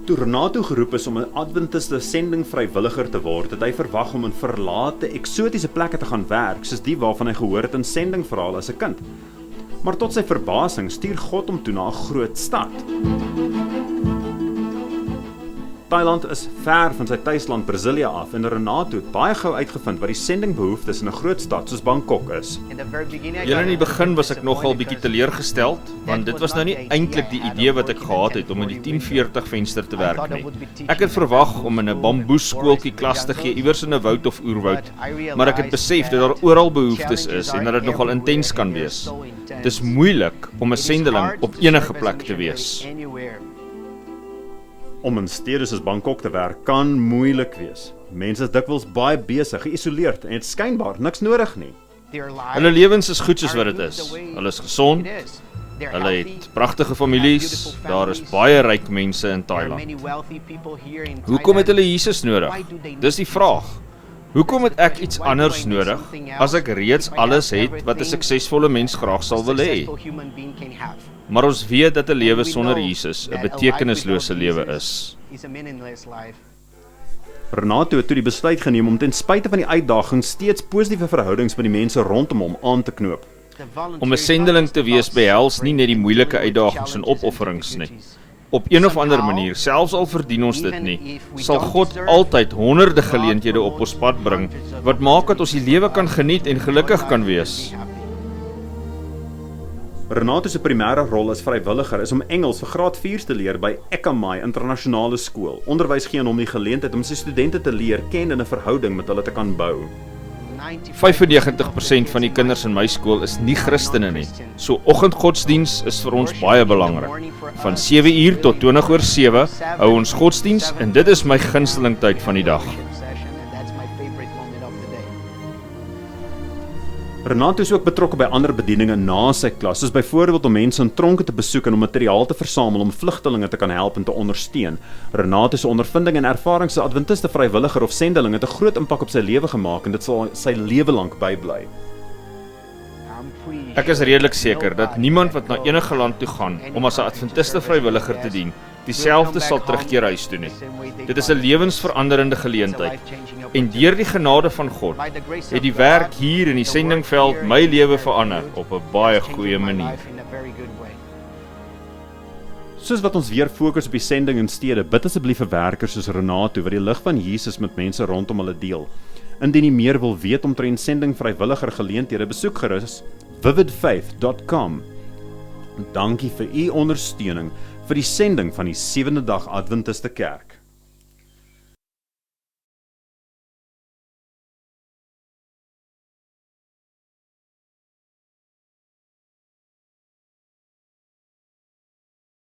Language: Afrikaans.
Toe Renato geroep is om 'n Adventiste sendingvrywilliger te word, het hy verwag om in verlate, eksotiese plekke te gaan werk, soos die waarvan hy gehoor het in sendingverhale as 'n kind. Maar tot sy verbasing stuur God hom toe na 'n groot stad. Thailand is ver van sy tuisland Brasilia af en Renato het baie gou uitgevind wat die sendingbehoeftes in 'n groot stad soos Bangkok is. Julle in die begin was ek nogal bietjie teleurgesteld, want dit was nou nie eintlik die idee wat ek gehad het om in die 1040 venster te werk nie. Ek het verwag om in 'n bamboeskooltjie klas te gee iewers in 'n woud of oerwoud, maar ek het besef dat daar oral behoeftes is en dat dit nogal intens kan wees. Dis moeilik om 'n sendeling op enige plek te wees. Om in stede soos Bangkok te werk kan moeilik wees. Mense is dikwels baie besig, geïsoleerd en het skynbaar niks nodig nie. Hulle lewens is goed soos wat dit is. Hulle is gesond, hulle het pragtige families, daar is baie ryk mense in Thailand. Hoekom het hulle Jesus nodig? Dis die vraag. Hoekom het ek iets anders nodig, as ek reeds alles het wat 'n suksesvolle mens graag sal wil hê? Maar ons weet dat 'n lewe sonder Jesus 'n betekenislose lewe is. Renato het toe die besluit geneem om ten spyte van die uitdagings steeds positiewe verhoudings met die mense rondom hom aan te knoop. Om 'n sendeling te wees behels nie net die moeilike uitdagings en opofferings nie. Op een of ander manier, selfs al verdien ons dit nie, sal God altyd honderde geleenthede op ons pad bring, wat maak dat ons die lewe kan geniet en gelukkig kan wees. Renato se primêre rol as vrywilliger is om Engels vir graad 4 te leer by Ekamai Internasionale Skool. Onderwys gee aan hom die geleentheid om sy studente te leer ken en 'n verhouding met hulle te kan bou. 95% van die kinders in my skool is nie Christene nie. So oggendgodsdiens is vir ons baie belangrik. Van 7 uur tot 7:20 hou ons godsdiens en dit is my gunsteling tyd van die dag. Renato is ook betrokke by ander bedieninge na sy klas, soos byvoorbeeld om mense in tronke te besoek en om materiaal te versamel om vlugtelinge te kan help en te ondersteun. Renato se ondervinding en ervaring as Adventiste vrywilliger of sendeling het 'n groot impak op sy lewe gemaak en dit sal sy lewe lank bybly. Ek is redelik seker dat niemand wat na enige land toe gaan om as 'n Adventiste vrywilliger te dien, dieselfde sal terugkeer huis toe nie. Dit is 'n lewensveranderende geleentheid. En deur die genade van God het die werk hier in die sendingveld my lewe verander op 'n baie goeie manier. Soos wat ons weer fokus op die sending in stede, bid asseblief vir werkers soos Renato wat die lig van Jesus met mense rondom hulle deel. Indien jy meer wil weet omtrent sending vrywilliger geleenthede, besoek gerus vividfaith.com. Dankie vir u ondersteuning vir die sending van die 7de dag Adventiste Kerk.